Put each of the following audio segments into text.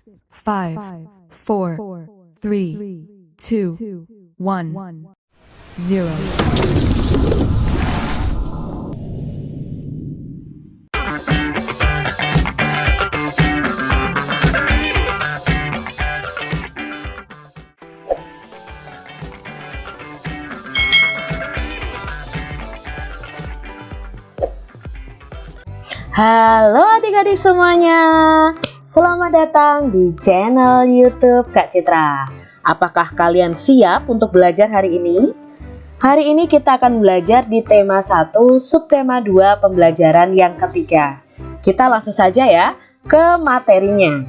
5, 4, 3, 2, 1, 0. Halo adik-adik semuanya, selamat datang di channel YouTube Kak Citra. Apakah kalian siap untuk belajar hari ini? Hari ini kita akan belajar di tema 1, subtema 2, pembelajaran yang ketiga. Kita langsung saja ya ke materinya.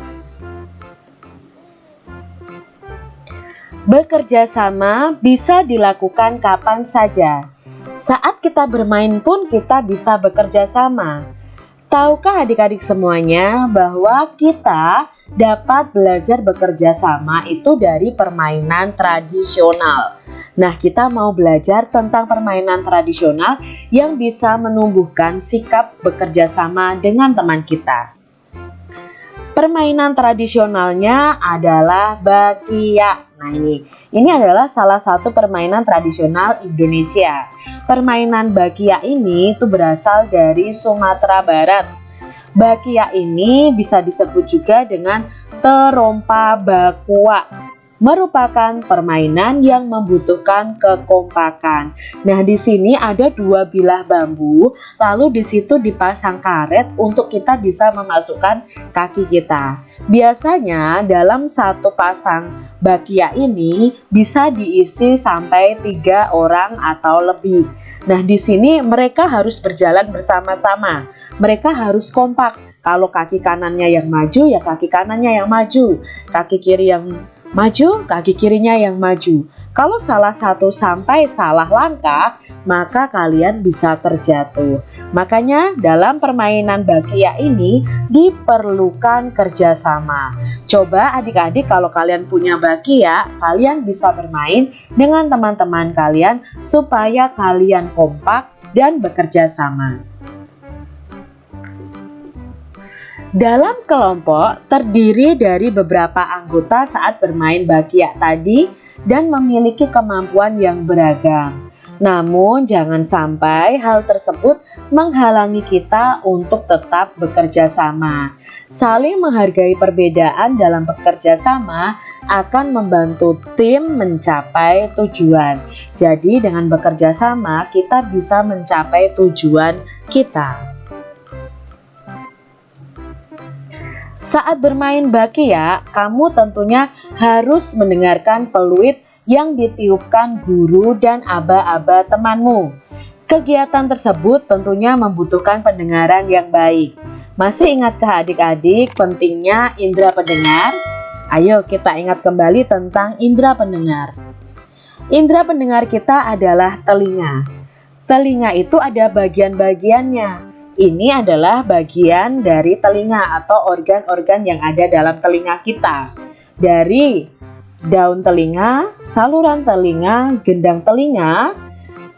Bekerja sama bisa dilakukan kapan saja. Saat kita bermain pun kita bisa bekerja sama. Tahukah adik-adik semuanya bahwa kita dapat belajar bekerja sama itu dari permainan tradisional. Nah, kita mau belajar tentang permainan tradisional yang bisa menumbuhkan sikap bekerja sama dengan teman kita. Permainan tradisionalnya adalah bakia. Nah, ini adalah salah satu permainan tradisional Indonesia. Permainan bakia ini itu berasal dari Sumatera Barat. Bakia ini bisa disebut juga dengan terompa bakua, merupakan permainan yang membutuhkan kekompakan. Nah, di sini ada 2 bilah bambu, lalu di situ dipasang karet untuk kita bisa memasukkan kaki kita. Biasanya dalam satu pasang bakia ini bisa diisi sampai 3 orang atau lebih. Nah, di sini mereka harus berjalan bersama-sama. Mereka harus kompak. Kalau kaki kanannya yang maju, ya kaki kanannya yang maju. Kaki kiri yang maju, kaki kirinya yang maju. Kalau salah satu sampai salah langkah, maka kalian bisa terjatuh. Makanya dalam permainan bakia ini diperlukan kerjasama. Coba adik-adik kalau kalian punya bakia, kalian bisa bermain dengan teman-teman kalian supaya kalian kompak dan bekerja sama. Dalam kelompok terdiri dari beberapa anggota saat bermain bakia tadi dan memiliki kemampuan yang beragam. Namun jangan sampai hal tersebut menghalangi kita untuk tetap bekerja sama. Saling menghargai perbedaan dalam bekerja sama akan membantu tim mencapai tujuan. Jadi dengan bekerja sama kita bisa mencapai tujuan kita. Saat bermain bakia, kamu tentunya harus mendengarkan peluit yang ditiupkan guru dan aba-aba temanmu. Kegiatan tersebut tentunya membutuhkan pendengaran yang baik. Masih ingatkah adik-adik pentingnya indera pendengar? Ayo kita ingat kembali tentang indera pendengar. Indera pendengar kita adalah telinga. Telinga itu ada bagian-bagiannya. Ini adalah bagian dari telinga atau organ-organ yang ada dalam telinga kita. Dari daun telinga, saluran telinga, gendang telinga,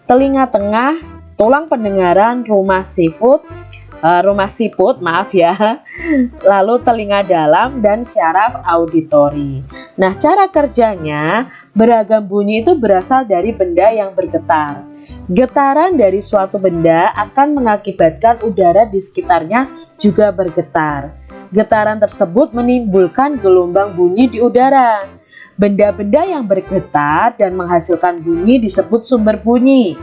telinga tengah, tulang pendengaran, rumah siput, lalu telinga dalam dan syaraf auditori. Nah, cara kerjanya beragam bunyi itu berasal dari benda yang bergetar. Getaran dari suatu benda akan mengakibatkan udara di sekitarnya juga bergetar. Getaran tersebut menimbulkan gelombang bunyi di udara. Benda-benda yang bergetar dan menghasilkan bunyi disebut sumber bunyi.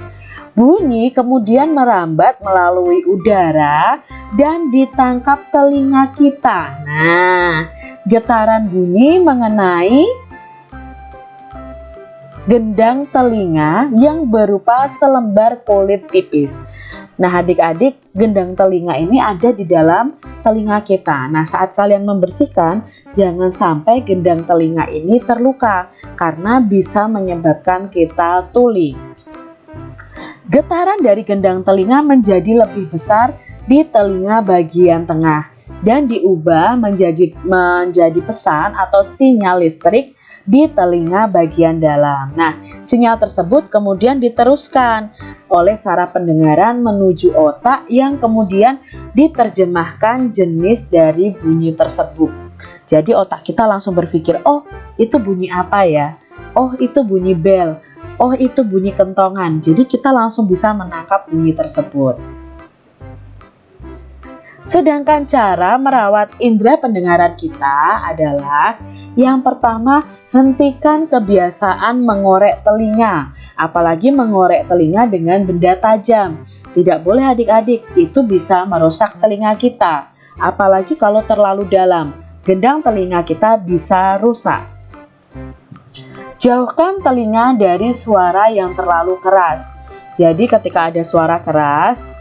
Bunyi kemudian merambat melalui udara dan ditangkap telinga kita. Nah, getaran bunyi mengenai gendang telinga yang berupa selembar kulit tipis. Nah, adik-adik, gendang telinga ini ada di dalam telinga kita. Nah, saat kalian membersihkan, jangan sampai gendang telinga ini terluka karena bisa menyebabkan kita tuli. Getaran dari gendang telinga menjadi lebih besar di telinga bagian tengah dan diubah menjadi pesan atau sinyal listrik di telinga bagian dalam. Nah, sinyal tersebut kemudian diteruskan oleh saraf pendengaran menuju otak yang kemudian diterjemahkan jenis dari bunyi tersebut. Jadi otak kita langsung berpikir, oh itu bunyi apa ya? Oh itu bunyi bel. Oh itu bunyi kentongan. Jadi kita langsung bisa menangkap bunyi tersebut. Sedangkan cara merawat indera pendengaran kita adalah yang pertama, hentikan kebiasaan mengorek telinga, apalagi mengorek telinga dengan benda tajam. Tidak boleh adik-adik, itu bisa merusak telinga kita, apalagi kalau terlalu dalam, gendang telinga kita bisa rusak. Jauhkan telinga dari suara yang terlalu keras. Jadi ketika ada suara keras,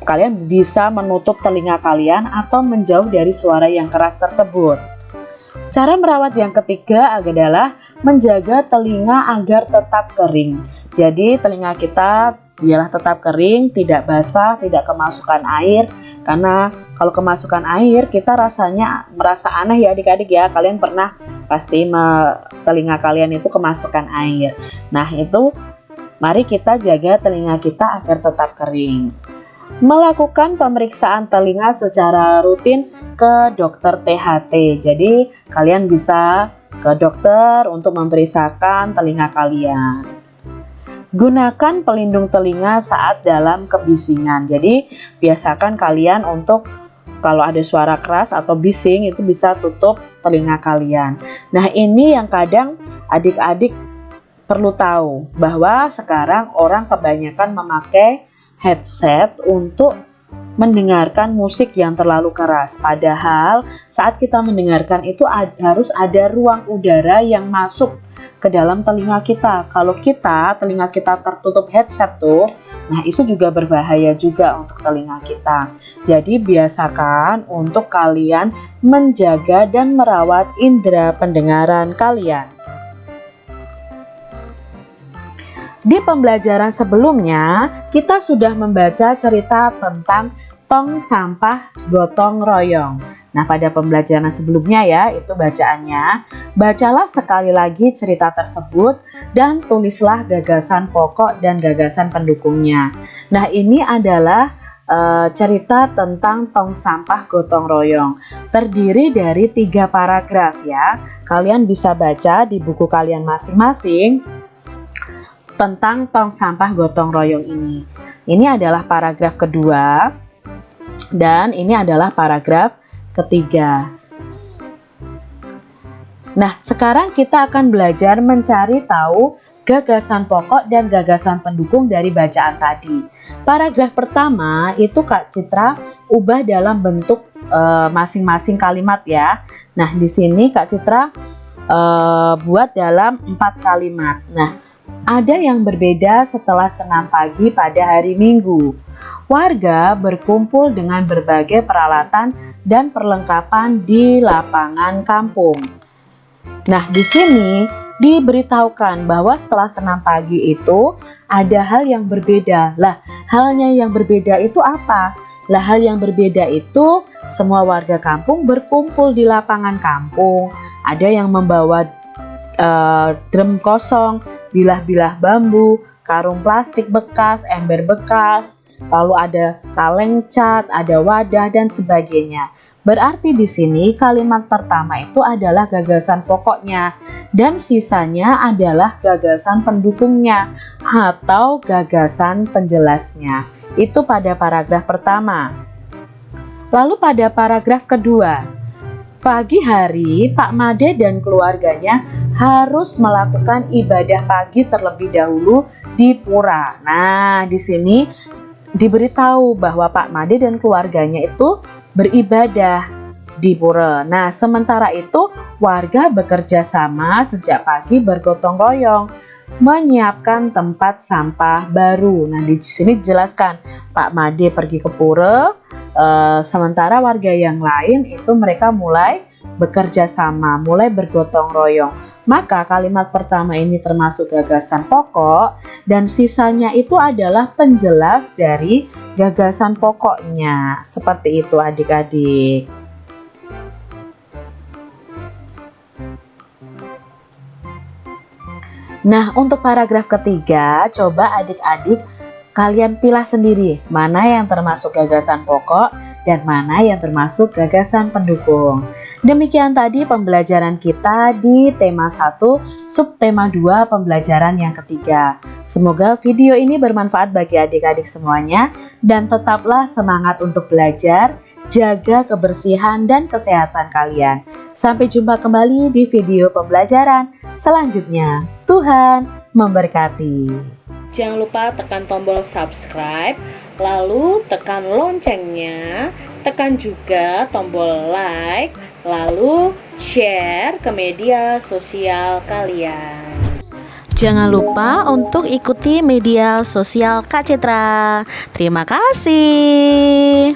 kalian bisa menutup telinga kalian atau menjauh dari suara yang keras tersebut. Cara merawat yang ketiga adalah menjaga telinga agar tetap kering. Jadi telinga kita biarlah tetap kering, tidak basah, tidak kemasukan air. Karena kalau kemasukan air kita rasanya merasa aneh ya adik-adik ya. Kalian pernah pasti telinga kalian itu kemasukan air. Nah itu mari kita jaga telinga kita agar tetap kering. Melakukan pemeriksaan telinga secara rutin ke dokter THT. Jadi kalian bisa ke dokter untuk memeriksakan telinga kalian. Gunakan pelindung telinga saat dalam kebisingan. Jadi biasakan kalian untuk kalau ada suara keras atau bising itu bisa tutup telinga kalian. Nah ini yang kadang adik-adik perlu tahu bahwa sekarang orang kebanyakan memakai headset untuk mendengarkan musik yang terlalu keras. Padahal saat kita mendengarkan itu harus ada ruang udara yang masuk ke dalam telinga kita. Kalau telinga kita tertutup headset tuh, nah itu juga berbahaya juga untuk telinga kita. Jadi biasakan untuk kalian menjaga dan merawat indera pendengaran kalian. Di pembelajaran sebelumnya, kita sudah membaca cerita tentang tong sampah gotong royong. Nah, pada pembelajaran sebelumnya ya, itu bacaannya. Bacalah sekali lagi cerita tersebut dan tulislah gagasan pokok dan gagasan pendukungnya. Nah, ini adalah cerita tentang tong sampah gotong royong. Terdiri dari 3 paragraf ya. Kalian bisa baca di buku kalian masing-masing tentang tong sampah gotong royong ini. Ini adalah paragraf kedua dan ini adalah paragraf ketiga. Nah, sekarang kita akan belajar mencari tahu gagasan pokok dan gagasan pendukung dari bacaan tadi. Paragraf pertama itu Kak Citra ubah dalam bentuk masing-masing kalimat ya. Nah, di sini Kak Citra buat dalam 4 kalimat. Nah, ada yang berbeda setelah senam pagi pada hari Minggu. Warga berkumpul dengan berbagai peralatan dan perlengkapan di lapangan kampung. Nah, di sini diberitahukan bahwa setelah senam pagi itu ada hal yang berbeda. Lah, halnya yang berbeda itu apa? Lah, hal yang berbeda itu semua warga kampung berkumpul di lapangan kampung. Ada yang membawa drum kosong, bilah-bilah bambu, karung plastik bekas, ember bekas, lalu ada kaleng cat, ada wadah dan sebagainya. Berarti di sini kalimat pertama itu adalah gagasan pokoknya dan sisanya adalah gagasan pendukungnya atau gagasan penjelasnya. Itu pada paragraf pertama. Lalu pada paragraf kedua, pagi hari Pak Made dan keluarganya harus melakukan ibadah pagi terlebih dahulu di pura. Nah, di sini diberitahu bahwa Pak Made dan keluarganya itu beribadah di pura. Nah, sementara itu warga bekerja sama sejak pagi bergotong royong menyiapkan tempat sampah baru. Nah, di sini dijelaskan Pak Made pergi ke pura, sementara warga yang lain itu mereka mulai bekerja sama, mulai bergotong royong. Maka kalimat pertama ini termasuk gagasan pokok dan sisanya itu adalah penjelas dari gagasan pokoknya. Seperti itu adik-adik. Nah, untuk paragraf ketiga, coba adik-adik kalian pilih sendiri mana yang termasuk gagasan pokok dan mana yang termasuk gagasan pendukung. Demikian tadi pembelajaran kita di tema 1, subtema 2 pembelajaran yang ketiga. Semoga video ini bermanfaat bagi adik-adik semuanya dan tetaplah semangat untuk belajar, jaga kebersihan dan kesehatan kalian. Sampai jumpa kembali di video pembelajaran selanjutnya. Tuhan memberkati. Jangan lupa tekan tombol subscribe, lalu tekan loncengnya, tekan juga tombol like, lalu share ke media sosial kalian. Jangan lupa untuk ikuti media sosial Kak Citra. Terima kasih.